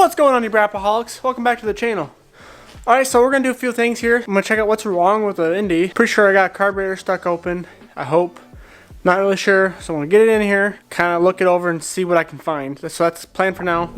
What's going on, you Brapaholics? Welcome back to the channel. Alright, so we're going to do a few things here. I'm going to check out what's wrong with the Indy. Pretty sure I got carburetor stuck open. I hope. Not really sure. So I'm going to get it in here, kind of look it over and see what I can find. So that's the plan for now.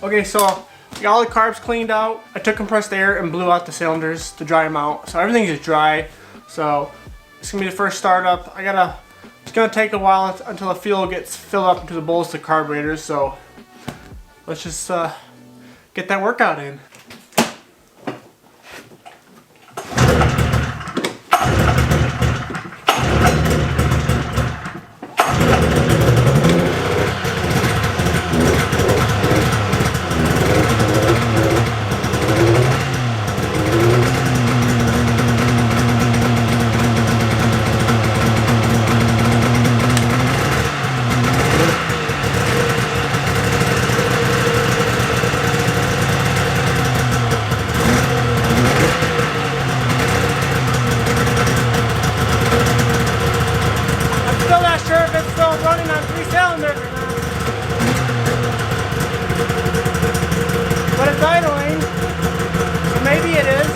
Okay, so I got all the carbs cleaned out. I took compressed air and blew out the cylinders to dry them out. So everything's just dry. So it's gonna be the first startup. It's gonna take a while until the fuel gets filled up into the bowls to carburetors. So let's just get that workout in. Running on 3 cylinders or not. But it's idling, so maybe it is.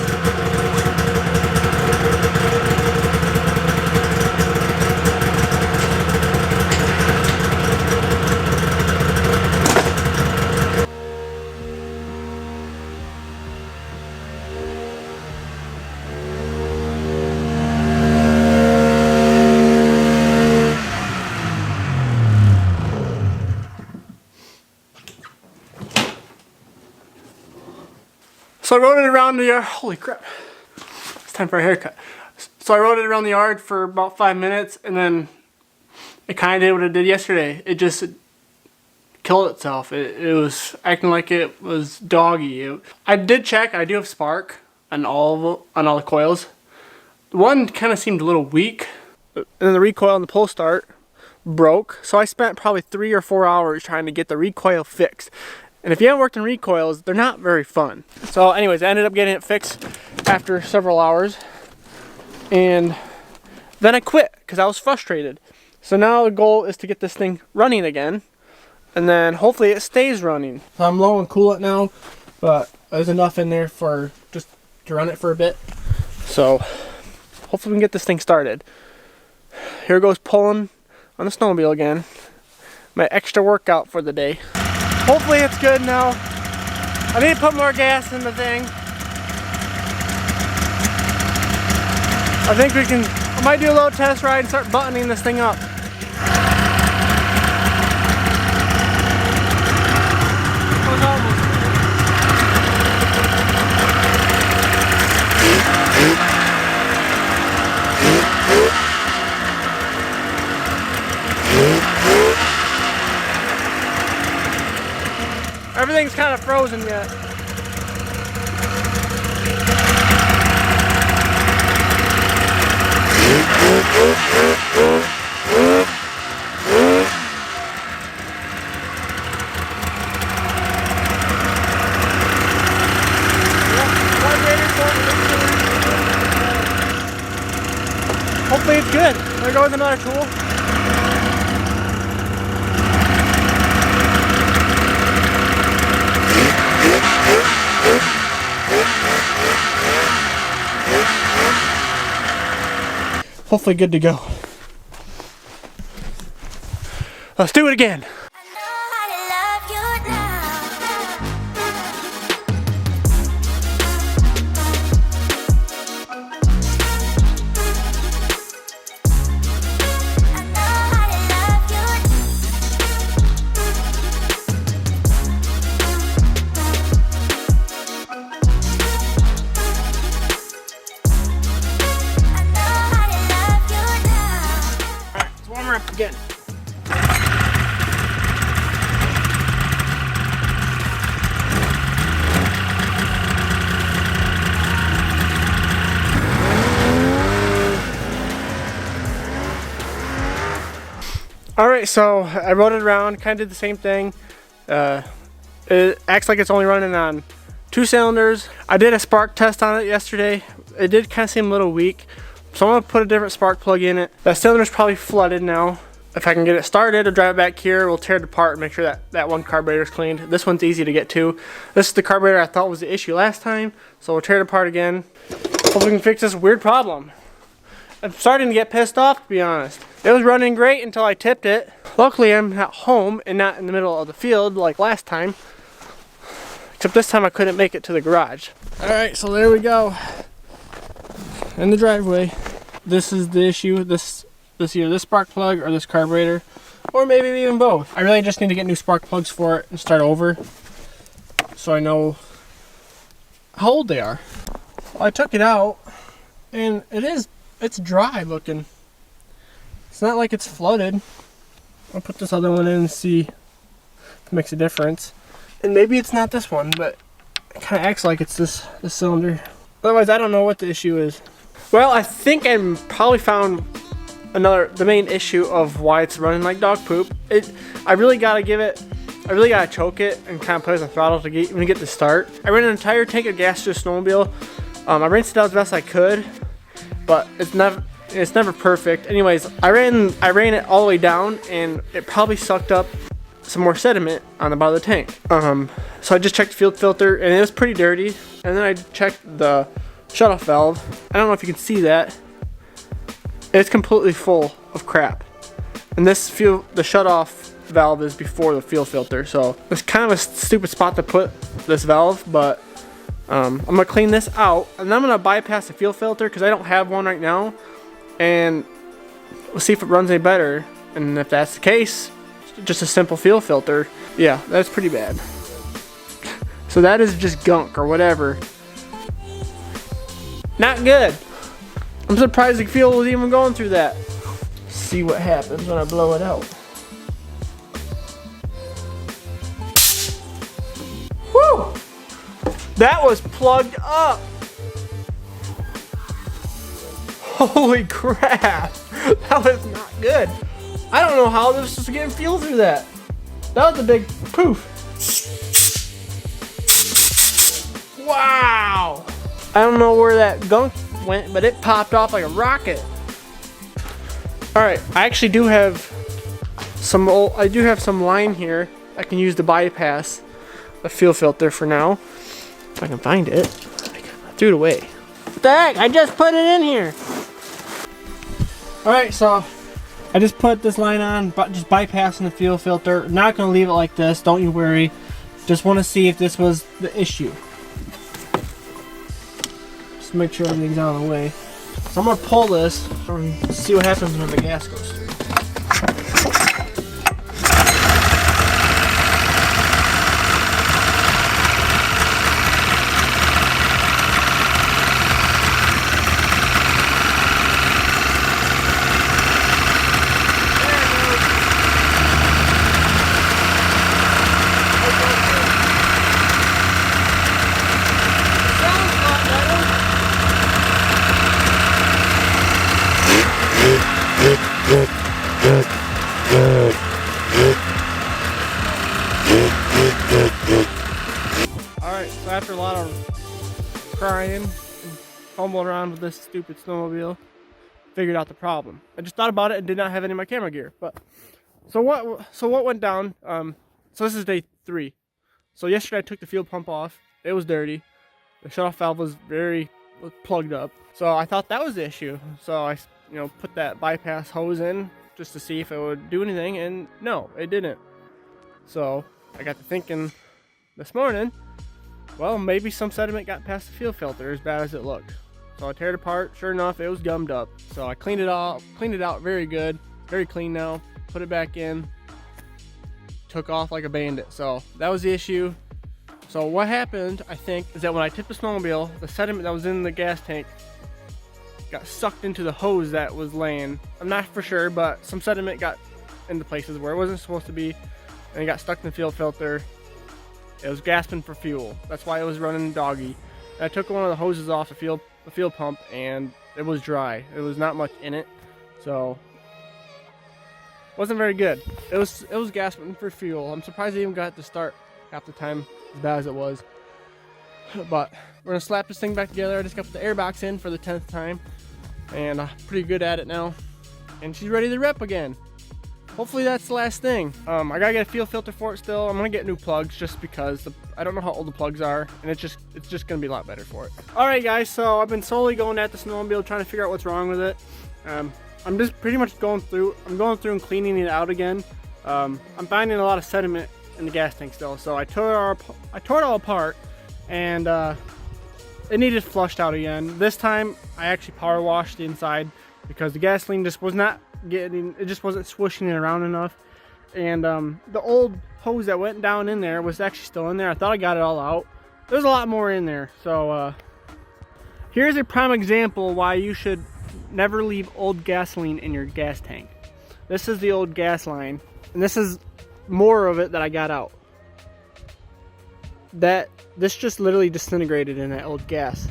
So I rode it around the yard. Holy crap. It's time for a haircut. So I rode it around the yard for about 5 minutes, and then it kind of did what it did yesterday. It just killed itself. It was acting like it was doggy. I did check. I do have spark on all the coils. The one kind of seemed a little weak, and then the recoil and the pull start broke. So I spent probably 3 or 4 hours trying to get the recoil fixed. And if you haven't worked in recoils, they're not very fun. So anyways, I ended up getting it fixed after several hours. And then I quit because I was frustrated. So now the goal is to get this thing running again. And then hopefully it stays running. So I'm low on coolant now, but there's enough in there for just to run it for a bit. So hopefully we can get this thing started. Here goes pulling on the snowmobile again. My extra workout for the day. Hopefully it's good now. I need to put more gas in the thing. I think I might do a little test ride and start buttoning this thing up. Everything's kind of frozen yet. Hopefully it's good. There goes another tool. Hopefully good to go. Let's do it again. Alright, so I rode it around, kind of did the same thing. It acts like it's only running on 2 cylinders. I did a spark test on it yesterday. It did kind of seem a little weak, so I'm going to put a different spark plug in it. That cylinder's probably flooded now. If I can get it started, I'll drive it back here, we'll tear it apart and make sure that that one carburetor's cleaned. This one's easy to get to. This is the carburetor I thought was the issue last time, so we'll tear it apart again. Hope we can fix this weird problem. I'm starting to get pissed off, to be honest. It was running great until I tipped it. Luckily, I'm at home and not in the middle of the field like last time. Except this time I couldn't make it to the garage. Alright, so there we go. In the driveway. This is the issue. This either this spark plug or this carburetor. Or maybe even both. I really just need to get new spark plugs for it and start over. So I know how old they are. Well, I took it out and it's dry looking. It's not like it's flooded. I'll put this other one in and see if it makes a difference. And maybe it's not this one, but it kind of acts like it's this cylinder. Otherwise, I don't know what the issue is. Well, I think I probably found the main issue of why it's running like dog poop. I really gotta choke it and kind of put it on the throttle to even get the start. I ran an entire tank of gas to a snowmobile. I rinsed it out as best I could, but it's never perfect. Anyways, I ran it all the way down and it probably sucked up some more sediment on the bottom of the tank. So I just checked the fuel filter and it was pretty dirty. And then I checked the shutoff valve. I don't know if you can see that. It's completely full of crap. And the shutoff valve is before the fuel filter. So it's kind of a stupid spot to put this valve, but I'm gonna clean this out and then I'm gonna bypass the fuel filter because I don't have one right now. And we'll see if it runs any better. And if that's the case, just a simple fuel filter. Yeah, that's pretty bad. So that is just gunk or whatever. Not good. I'm surprised the fuel was even going through that. See what happens when I blow it out. Woo! That was plugged up. Holy crap. That was not good. I don't know how this is getting fuel through that. That was a big poof. Wow. I don't know where that gunk went, but it popped off like a rocket. Alright, I actually do have some line here I can use to bypass the fuel filter for now. If I can find it. I threw it away. What the heck? I just put it in here. Alright, so I just put this line on, but just bypassing the fuel filter. Not going to leave it like this, don't you worry. Just want to see if this was the issue. Just make sure everything's out of the way. So I'm going to pull this and see what happens when the gas goes through. Alright, so after a lot of crying and fumbling around with this stupid snowmobile, figured out the problem. I just thought about it and did not have any of my camera gear. But so what went down? So this is day 3. So yesterday I took the fuel pump off. It was dirty. The shutoff valve was plugged up. So I thought that was the issue. So I put that bypass hose in just to see if it would do anything, and no, it didn't. So I got to thinking this morning, well, maybe some sediment got past the fuel filter as bad as it looked. So I tear it apart. Sure enough, it was gummed up. So I cleaned it out very good, very clean now. Put it back in, took off like a bandit. So that was the issue. So what happened, I think, is that when I tipped the snowmobile, the sediment that was in the gas tank got sucked into the hose that was laying. I'm not for sure, but some sediment got into places where it wasn't supposed to be, and it got stuck in the fuel filter. It was gasping for fuel. That's why it was running doggy. And I took one of the hoses off the fuel pump, and it was dry. It was not much in it. So Wasn't very good. It was gasping for fuel. I'm surprised it even got to start half the time, as bad as it was. But we're gonna slap this thing back together. I just got to put the air box in for the 10th time, and I'm pretty good at it now. And she's ready to rip again. Hopefully that's the last thing. I gotta get a fuel filter for it still. I'm gonna get new plugs just because I don't know how old the plugs are, and it's just gonna be a lot better for it. All right, guys. So I've been slowly going at the snowmobile, trying to figure out what's wrong with it. I'm just pretty much going through and cleaning it out again. I'm finding a lot of sediment in the gas tank still, so I tore it all apart, and it needed flushed out again. This time I actually power washed the inside because the gasoline just was not getting, it just wasn't swishing it around enough. And the old hose that went down in there was actually still in there. I thought I got it all out. There's a lot more in there. So here's a prime example why you should never leave old gasoline in your gas tank. This is the old gas line, and this is more of it that I got out. This just literally disintegrated in that old gas.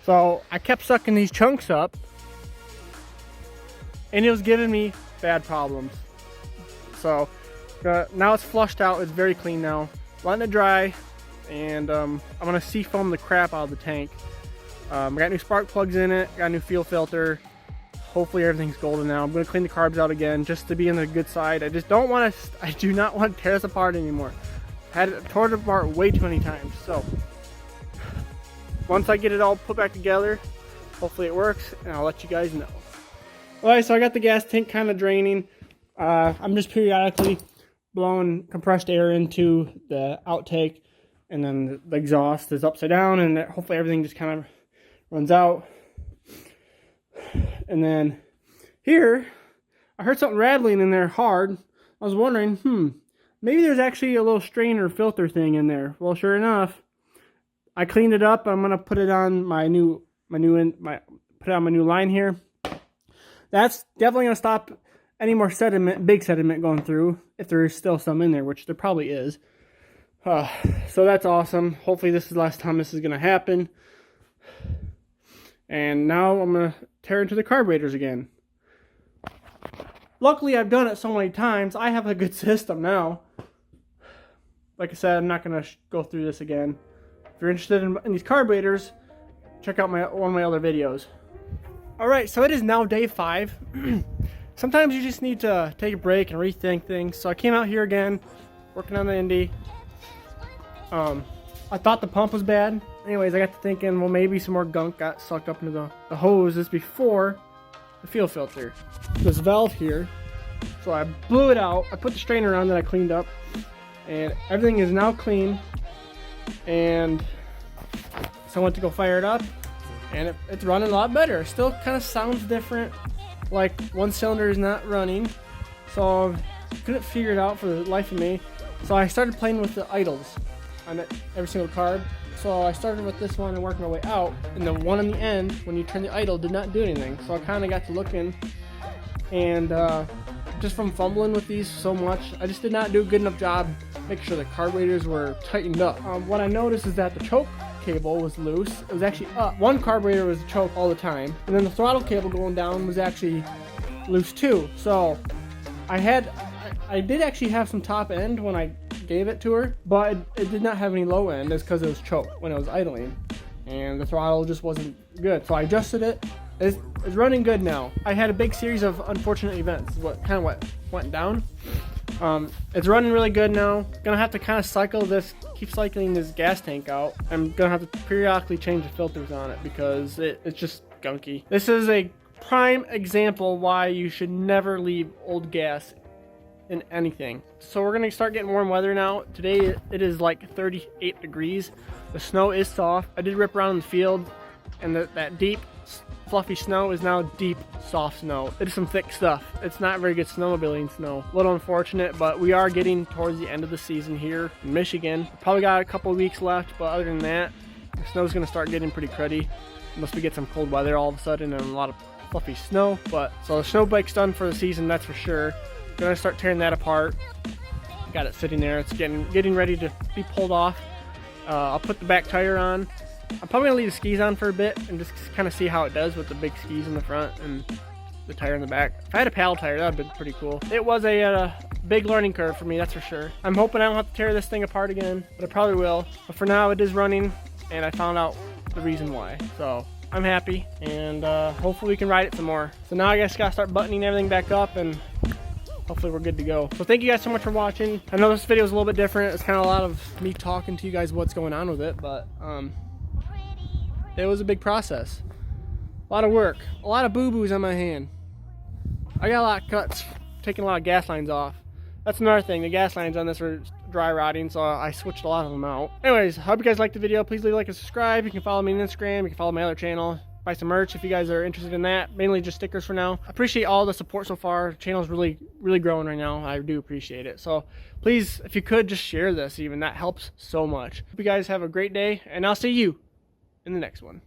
So I kept sucking these chunks up, and it was giving me bad problems. So now it's flushed out. It's very clean now. Letting it dry, and I'm gonna seafoam the crap out of the tank. I got new spark plugs in it, got a new fuel filter. Hopefully everything's golden now. I'm gonna clean the carbs out again just to be on the good side. I do not want to tear this apart anymore. Tore it apart way too many times. So once I get it all put back together, hopefully it works, and I'll let you guys know. Alright, so I got the gas tank kind of draining. I'm just periodically blowing compressed air into the outtake, and then the exhaust is upside down, and hopefully everything just kind of runs out. And then here, I heard something rattling in there hard. I was wondering, maybe there's actually a little strainer filter thing in there. Well, sure enough, I cleaned it up. I'm gonna put it on my new line here. That's definitely gonna stop any more sediment, big sediment going through, if there is still some in there, which there probably is. So that's awesome. Hopefully this is the last time this is gonna happen. And now I'm gonna tear into the carburetors again. Luckily, I've done it so many times. I have a good system now. Like I said, I'm not gonna go through this again. If you're interested in these carburetors, check out one of my other videos. All right, so it is now day 5. Sometimes you just need to take a break and rethink things. So I came out here again, working on the Indy. I thought the pump was bad. Anyways, I got to thinking, well, maybe some more gunk got sucked up into the hoses before the fuel filter. This valve here. So I blew it out. I put the strainer on that I cleaned up, and everything is now clean. And so I went to go fire it up, and it's running a lot better. It still kind of sounds different, like one cylinder is not running. So I couldn't figure it out for the life of me. So I started playing with the idles on every single carb. So I started with this one and worked my way out, and the one on the end, when you turn the idle, did not do anything. So I kind of got to looking, and just from fumbling with these so much, I just did not do a good enough job making sure the carburetors were tightened up. What I noticed is that the choke cable was loose. It was actually up. One carburetor was choke all the time, and then the throttle cable going down was actually loose too. So I did actually have some top end when I gave it to her, but it did not have any low end. It's because it was choked when it was idling, and the throttle just wasn't good. So I adjusted it. It's running good now. I had a big series of unfortunate events. What went down. It's running really good now. Gonna have to kind of keep cycling this gas tank out. I'm gonna have to periodically change the filters on it because it's just gunky. This is a prime example why you should never leave old gas in anything. So we're gonna start getting warm weather now. Today it is like 38 degrees. The snow is soft. I did rip around in the field, and that deep fluffy snow is now deep soft snow. It is some thick stuff. It's not very good snowmobiling snow. A little unfortunate, but we are getting towards the end of the season here in Michigan. Probably got a couple of weeks left, but other than that, the snow's gonna start getting pretty cruddy unless we get some cold weather all of a sudden and a lot of fluffy snow. But so the snow bike's done for the season, that's for sure. Gonna start tearing that apart. Got it sitting there. It's getting ready to be pulled off. I'll put the back tire on. I'm probably gonna leave the skis on for a bit and just kind of see how it does with the big skis in the front and the tire in the back. If I had a paddle tire, that would have been pretty cool. It was a big learning curve for me, that's for sure. I'm hoping I don't have to tear this thing apart again, but I probably will. But for now, it is running, and I found out the reason why. So I'm happy, and hopefully we can ride it some more. So now I guess gotta start buttoning everything back up, and hopefully we're good to go. So thank you guys so much for watching. I know this video is a little bit different. It's kind of a lot of me talking to you guys what's going on with it, but it was a big process. A lot of work, a lot of boo-boos on my hand. I got a lot of cuts, taking a lot of gas lines off. That's another thing, the gas lines on this were dry rotting, so I switched a lot of them out. Anyways, I hope you guys liked the video. Please leave a like and subscribe. You can follow me on Instagram. You can follow my other channel. Buy some merch if you guys are interested in that. Mainly just stickers for now. I appreciate all the support so far. The channel's really growing right now. I do appreciate it. So please, if you could, just share this even. That helps so much. Hope you guys have a great day, and I'll see you in the next one.